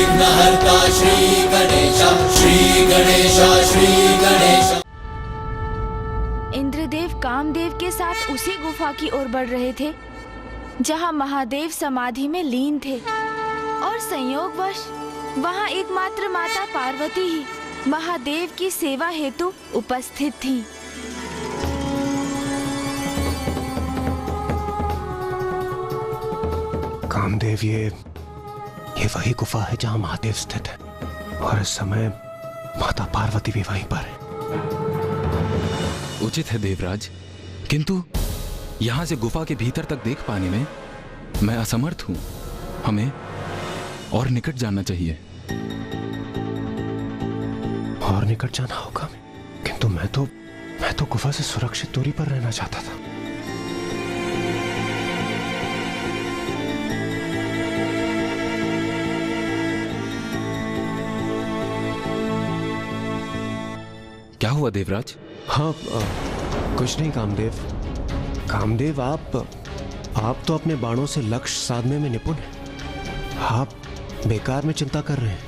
विघ्नहर्ता श्री गणेश, श्री गणेश, श्री गणेश। इंद्रदेव कामदेव के साथ उसी गुफा की ओर बढ़ रहे थे जहां महादेव समाधि में लीन थे, और संयोगवश वहां एकमात्र माता पार्वती ही महादेव की सेवा हेतु उपस्थित थी। कामदेव, ये वही गुफा है जहां महादेव स्थित है, और इस समय माता पार्वती भी वहीं पर है। उचित है देवराज, किंतु यहां से गुफा के भीतर तक देख पाने में मैं असमर्थ हूं। हमें और निकट जाना चाहिए। और निकट जाना होगा, किंतु मैं तो गुफा से सुरक्षित दूरी पर रहना चाहता था। क्या हुआ देवराज? हाँ, कुछ नहीं कामदेव। कामदेव, आप तो अपने बाणों से लक्ष्य साधने में निपुण हैं। आप बेकार में चिंता कर रहे हैं।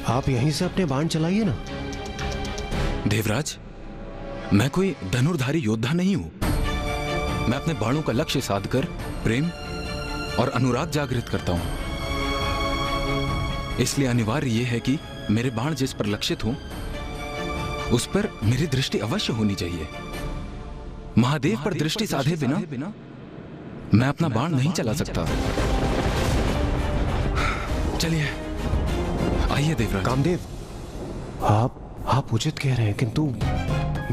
आप यहीं से अपने बाण चलाइए ना। देवराज, मैं कोई धनुर्धारी योद्धा नहीं हूं। मैं अपने बाणों का लक्ष्य साधकर प्रेम और अनुराग जागृत करता हूं। इसलिए अनिवार्य यह है कि मेरे बाण जिस पर लक्षित हों उस पर मेरी दृष्टि अवश्य होनी चाहिए। महादेव पर दृष्टि साधे बिना मैं अपना बाण नहीं चला सकता। चलिए, आइए देवराज। कामदेव, आप उचित कह रहे हैं, किंतु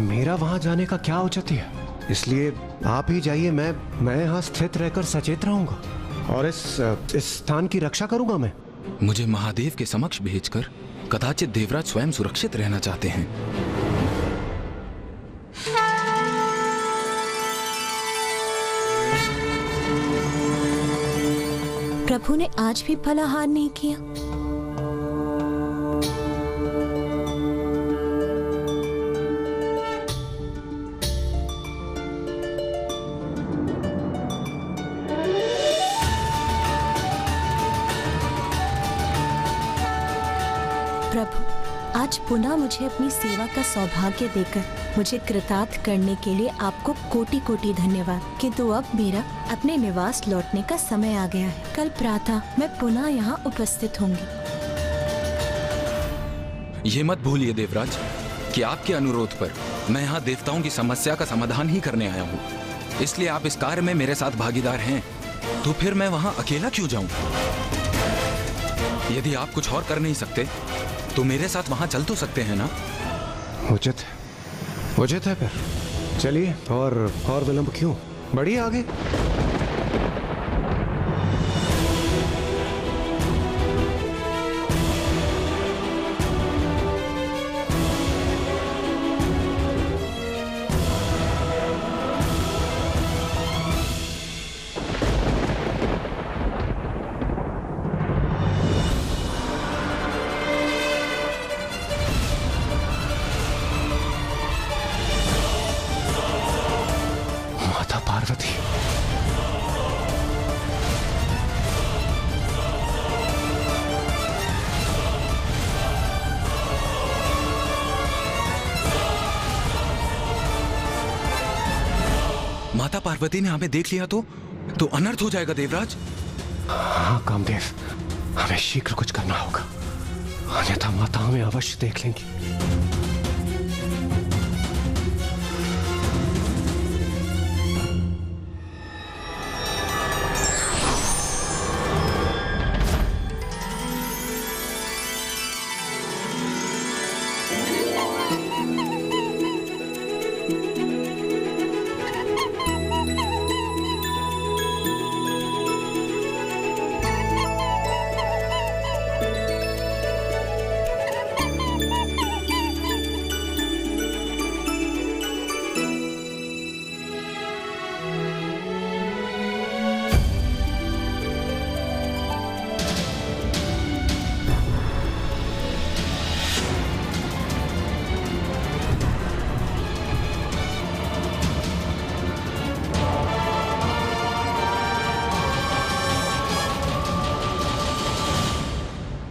मेरा वहां जाने का क्या औचित्य है? इसलिए आप ही जाइए। मैं यहां स्थित रहकर सचेत रहूंगा और इस स्थान की रक्षा करूंगा। मैं मुझे महादेव के समक्ष भेजकर कदाचित देवराज स्वयं सुरक्षित रहना चाहते हैं। प्रभु ने आज भी फलाहार नहीं किया। प्रभु, आज पुनः मुझे अपनी सेवा का सौभाग्य देकर मुझे कृतार्थ करने के लिए आपको कोटि कोटि धन्यवाद। किंतु अब मेरा अपने निवास लौटने का समय आ गया है। कल प्रातः मैं पुनः यहाँ उपस्थित होंगी। ये मत भूलिए देवराज कि आपके अनुरोध पर मैं यहाँ देवताओं की समस्या का समाधान ही करने आया हूँ। इसलिए आप इस कार्य में मेरे साथ भागीदार हैं, तो फिर मैं वहाँ अकेला क्यों जाऊँ? यदि आप कुछ और कर नहीं सकते तो मेरे साथ वहां चल तो सकते हैं ना? उचित है फिर चलिए। और विलंब क्यों, बढ़िए आगे। पार्वती, माता पार्वती ने हमें देख लिया तो अनर्थ हो जाएगा देवराज। हाँ कामदेव, हमें शीघ्र कुछ करना होगा, अन्यथा माता हमें अवश्य देख लेंगी।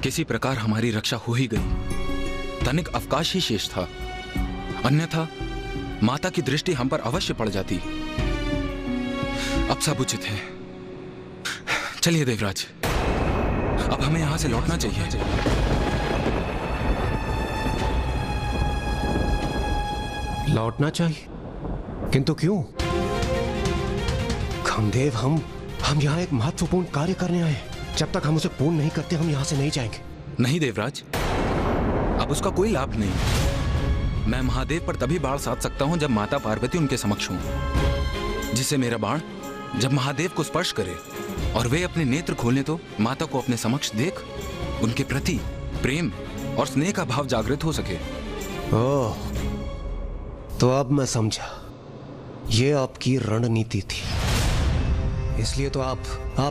किसी प्रकार हमारी रक्षा हो ही गई। तनिक अवकाश ही शेष था, अन्यथा माता की दृष्टि हम पर अवश्य पड़ जाती। अब सब उचित है। चलिए देवराज, अब हमें यहां से लौटना चाहिए। लौटना चाहिए? किंतु क्यों? कामदेव, हम यहाँ एक महत्वपूर्ण कार्य करने आए हैं। जब तक हम उसे पूर्ण नहीं करते हम यहाँ से नहीं जाएंगे। नहीं देवराज, अब उसका कोई लाभ नहीं। मैं महादेव पर तभी बाण साध सकता हूं जब माता पार्वती उनके समक्ष हों, जिससे मेरा बाण जब महादेव को स्पर्श करे और वे अपने नेत्र खोलें तो माता को अपने समक्ष देख उनके प्रति प्रेम और स्नेह का भाव जागृत हो सके। ओह, तो अब मैं समझा, ये आपकी रणनीति थी। इसलिए तो आप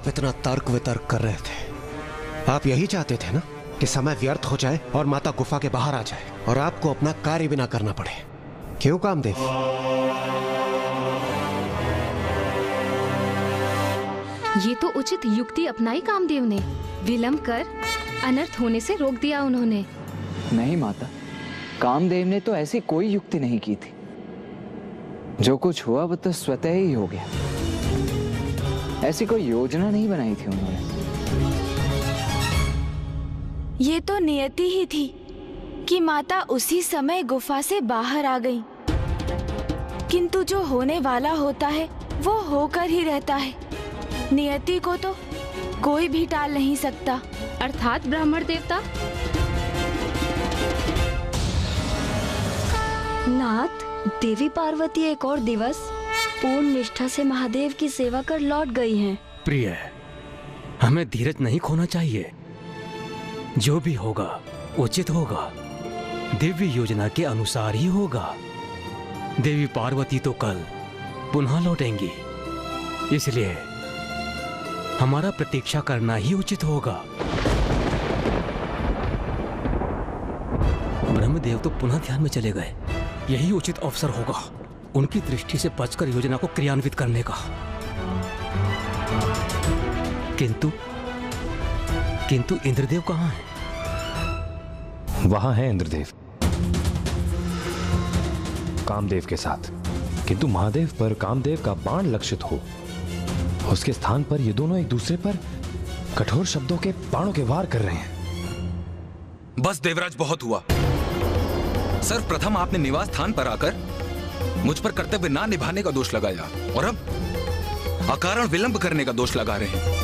इतना तर्क वितर्क कर रहे थे। आप यही चाहते थे ना कि समय व्यर्थ हो जाए और माता गुफा के बाहर आ जाए और आपको अपना कार्य भी ना करना पड़े। क्यों कामदेव? ये तो उचित युक्ति अपनाई कामदेव ने। विलंब कर अनर्थ होने से रोक दिया उन्होंने। नहीं माता, कामदेव ने तो ऐसी कोई युक्ति नहीं की थी। जो कुछ हुआ वो तो स्वतः ही हो गया। ऐसी कोई योजना नहीं बनाई थी उन्होंने। ये तो नियति ही थी कि माता उसी समय गुफा से बाहर आ गई। किंतु जो होने वाला होता है वो होकर ही रहता है। नियति को तो कोई भी टाल नहीं सकता। अर्थात ब्राह्मण देवता। नाथ, देवी पार्वती एक और दिवस पूर्ण निष्ठा से महादेव की सेवा कर लौट गई हैं। प्रिय, हमें धीरज नहीं खोना चाहिए। जो भी होगा उचित होगा, दिव्य योजना के अनुसार ही होगा। देवी पार्वती तो कल पुनः लौटेंगी, इसलिए हमारा प्रतीक्षा करना ही उचित होगा। ब्रह्मदेव तो पुनः ध्यान में चले गए। यही उचित अवसर होगा उनकी दृष्टि से बचकर योजना को क्रियान्वित करने का। किंतु इंद्रदेव कहाँ हैं? वहां है इंद्रदेव, कामदेव के साथ। किंतु महादेव पर कामदेव का बाण लक्षित हो, उसके स्थान पर ये दोनों एक दूसरे पर कठोर शब्दों के बाणों के वार कर रहे हैं। बस देवराज, बहुत हुआ। सर्वप्रथम आपने निवास स्थान पर आकर मुझ पर कर्तव्य ना निभाने का दोष लगाया और अब अकारण विलंब करने का दोष लगा रहे हैं।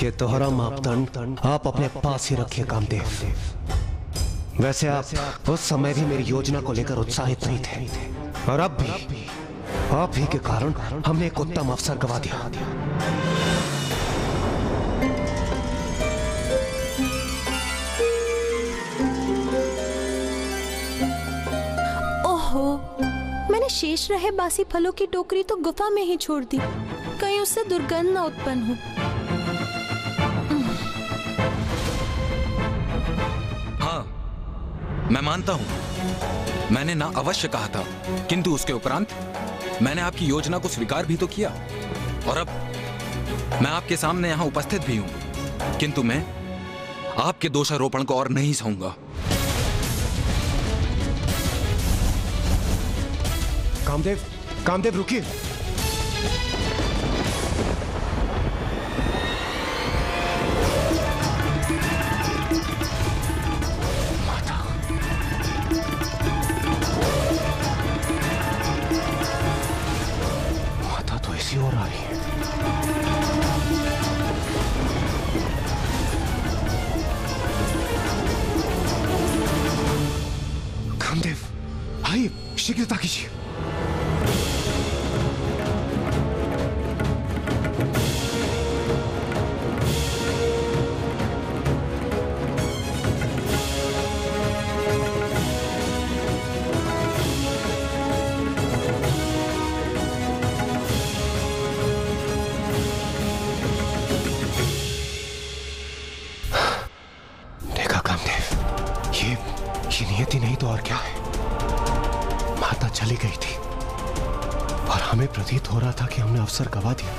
ये दोहरा मापदंड आप अपने पास ही रखिए कामदेव। वैसे आप उस समय भी मेरी योजना को लेकर उत्साहित नहीं थे और अब भी आप ही के कारण हमने एक उत्तम अवसर गंवा दिया। मैंने शेष रहे बासी फलों की टोकरी तो गुफा में ही छोड़ दी, कहीं उससे दुर्गंध न उत्पन्न हो। हाँ, मैं मानता हूं, मैंने ना अवश्य कहा था, किंतु उसके उपरांत मैंने आपकी योजना को स्वीकार भी तो किया और अब मैं आपके सामने यहां उपस्थित भी हूं, किंतु मैं आपके दोषारोपण को और नहीं सहूंगा। कामदेव रुकिए। माता तो इसी ओर आ रही है। कामदेव, आइए, शीघ्रता कीजिए। नियति नहीं तो और क्या है। माता चली गई थी और हमें प्रतीत हो रहा था कि हमने अवसर गवा दिया।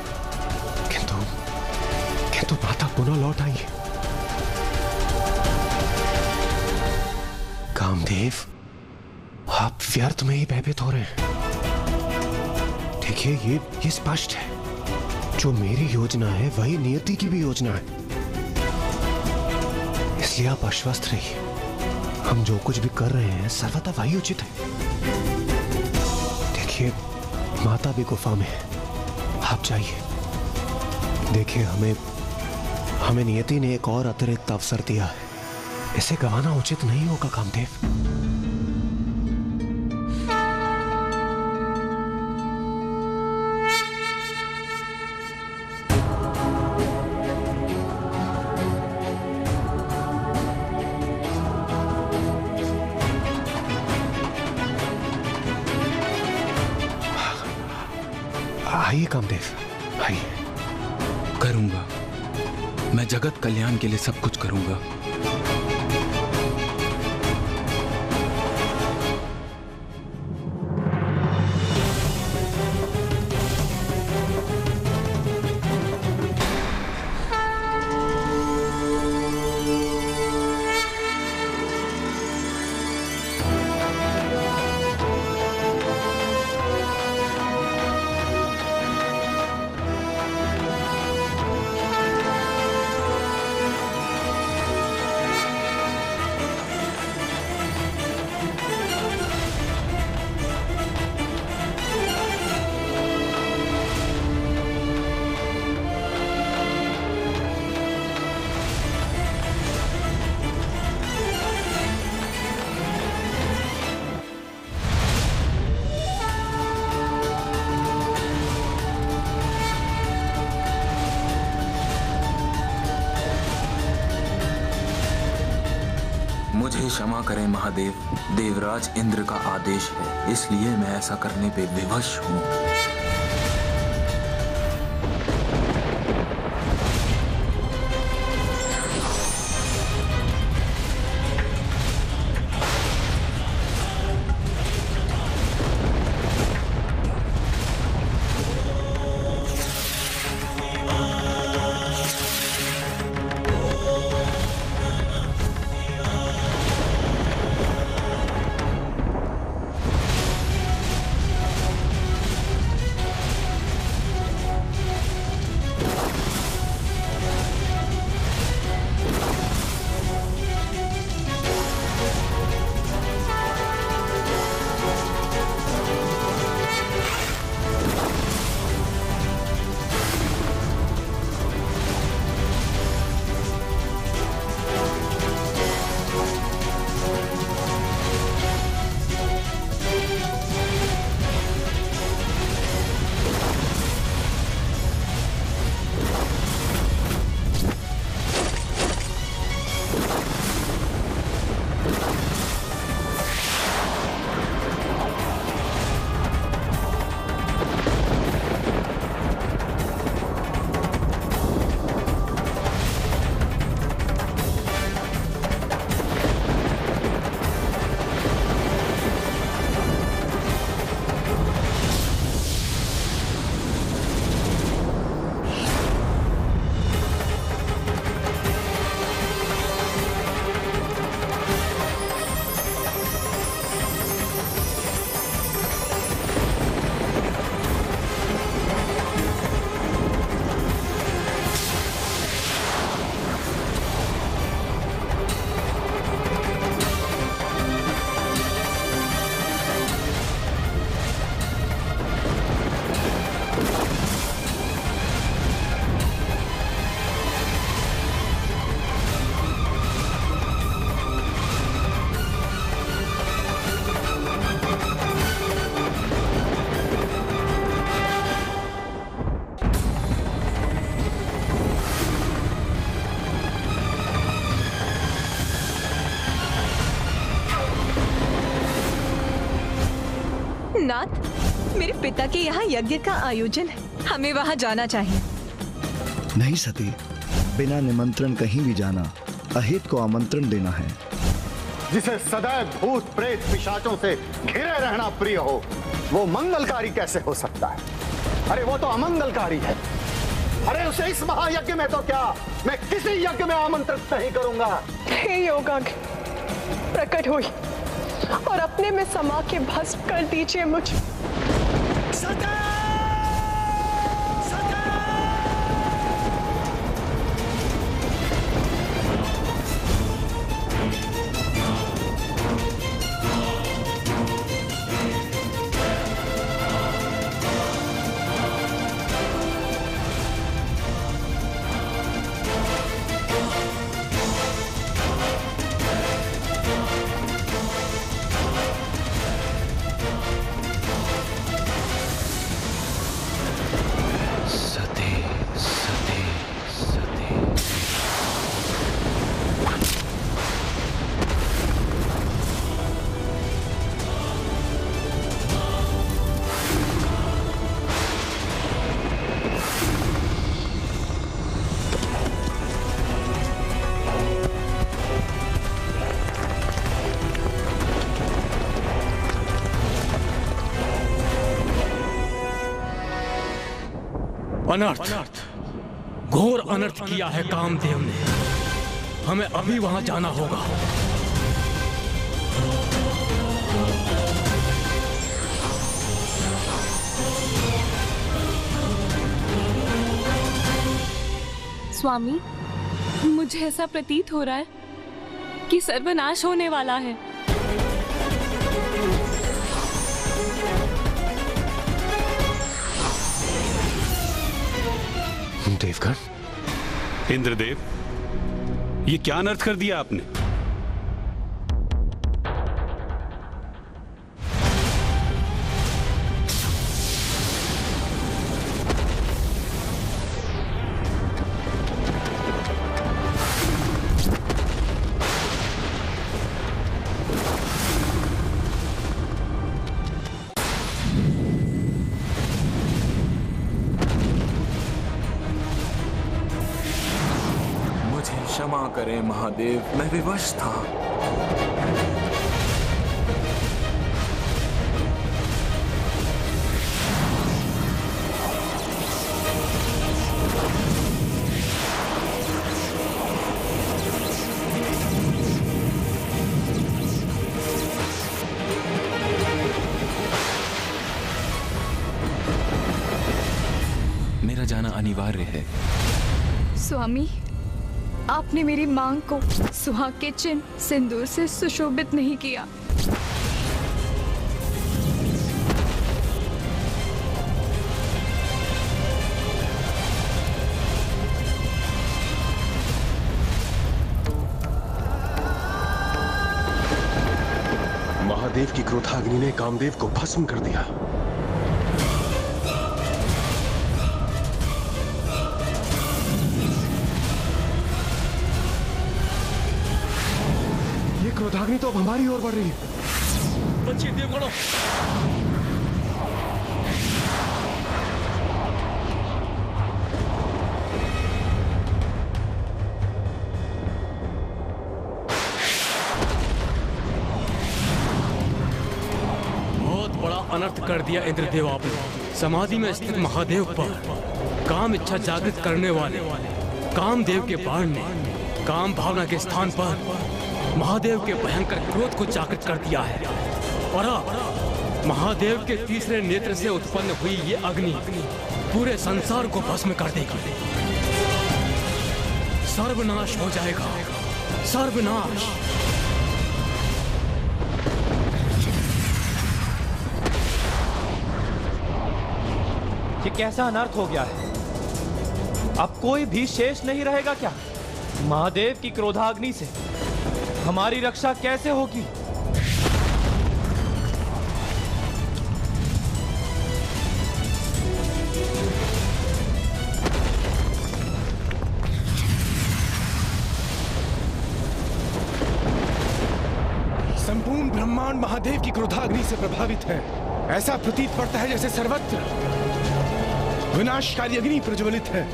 पुनः लौट आइए। कामदेव, आप व्यर्थ में ही भयभीत हो रहे हैं। देखिए, ये स्पष्ट है, जो मेरी योजना है वही नियति की भी योजना है, इसलिए आप आश्वस्त रहिए। हम जो कुछ भी कर रहे हैं सर्वथा वही उचित है। देखिए, माता भी गुफा में है, आप जाइए। देखिए, हमें नियति ने एक और अतिरिक्त अवसर दिया है, इसे गंवाना उचित नहीं होगा कामदेव। आइए कामदेव, आइए। करूंगा, मैं जगत कल्याण के लिए सब कुछ करूंगा। मुझे क्षमा करें महादेव, देवराज इंद्र का आदेश है, इसलिए मैं ऐसा करने पे विवश हूँ। नाथ, मेरे पिता के यहाँ यज्ञ का आयोजन है, हमें वहाँ जाना चाहिए। नहीं सती, बिना निमंत्रण कहीं भी जाना अहित को आमंत्रण देना है। जिसे सदैव भूत प्रेत पिशाचों से घिरे रहना प्रिय हो, वो मंगलकारी कैसे हो सकता है? अरे वो तो अमंगलकारी है। अरे उसे इस महायज्ञ में तो क्या, मैं किसी यज्ञ में आमंत्रित नहीं करूंगा। हे योगाग्नि, प्रकट हुई और अपने में समा के भस्म कर दीजिए मुझे। अनर्थ, घोर अनर्थ किया है कामदेव ने। हमें अभी वहां जाना होगा। स्वामी, मुझे ऐसा प्रतीत हो रहा है कि सर्वनाश होने वाला है। देवगण, इंद्रदेव, ये क्या अनर्थ कर दिया आपने? क्षमा करें महादेव, मैं विवश था। मेरा जाना अनिवार्य है। स्वामी, आपने मेरी मांग को सुहाग के चिन्ह सिंदूर से सुशोभित नहीं किया। महादेव की क्रोधाग्नि ने कामदेव को भस्म कर दिया। क्रोधाग्नि तो अब हमारी ओर बढ़ रही है। बच्चे देवगणों, बहुत बड़ा अनर्थ कर दिया इंद्रदेव आपने। समाधि में स्थित महादेव पर काम इच्छा जागृत करने वाले कामदेव के बाण ने काम भावना के स्थान पर महादेव के भयंकर क्रोध को जागृत कर दिया है। और अब महादेव के तीसरे नेत्र से उत्पन्न हुई ये अग्नि पूरे संसार को भस्म कर देगी। सर्वनाश हो जाएगा, सर्वनाश। ये कैसा अनर्थ हो गया है? अब कोई भी शेष नहीं रहेगा क्या? महादेव की क्रोधाग्नि से हमारी रक्षा कैसे होगी? संपूर्ण ब्रह्मांड महादेव की क्रोधाग्नि से प्रभावित है। ऐसा प्रतीत पड़ता है जैसे सर्वत्र विनाशकारी अग्नि प्रज्वलित है।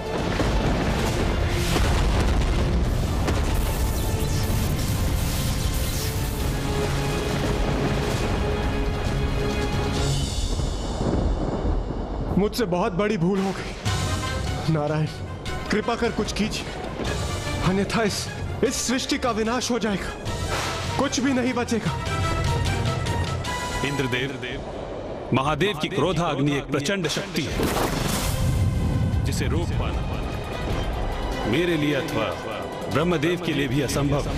मुझसे बहुत बड़ी भूल हो गई। नारायण, कृपा कर कुछ कीजिए, अन्यथा इस सृष्टि का विनाश हो जाएगा, कुछ भी नहीं बचेगा। इंद्रदेव, महादेव की क्रोधाग्नि एक प्रचंड शक्ति है जिसे रोक पाना मेरे लिए अथवा ब्रह्मदेव के लिए भी असंभव है।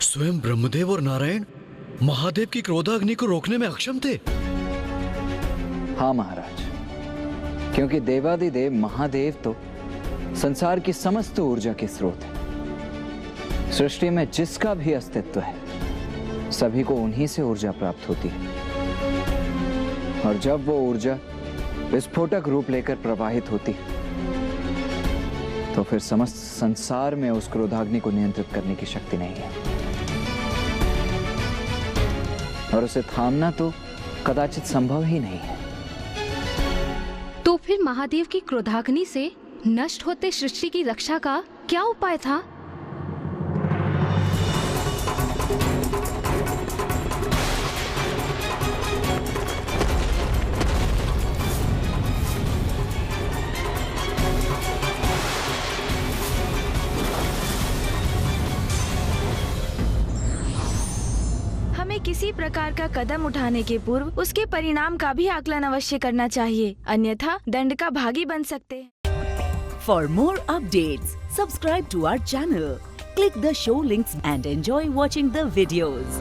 स्वयं ब्रह्मदेव और नारायण महादेव की क्रोधाग्नि को रोकने में अक्षम थे। हाँ महाराज, क्योंकि देवादिदेव महादेव तो संसार की समस्त ऊर्जा के स्रोत है। सृष्टि में जिसका भी अस्तित्व है सभी को उन्हीं से ऊर्जा प्राप्त होती है, और जब वो ऊर्जा विस्फोटक रूप लेकर प्रवाहित होती है तो फिर समस्त संसार में उस क्रोधाग्नि को नियंत्रित करने की शक्ति नहीं है, और उसे थामना तो कदाचित संभव ही नहीं है। तो फिर महादेव की क्रोधाग्नि से नष्ट होते सृष्टि की रक्षा का क्या उपाय था? हमें किसी प्रकार का कदम उठाने के पूर्व उसके परिणाम का भी आकलन अवश्य करना चाहिए, अन्यथा दंड का भागी बन सकते हैं। For more updates, subscribe to our channel, click the show links and enjoy watching the videos.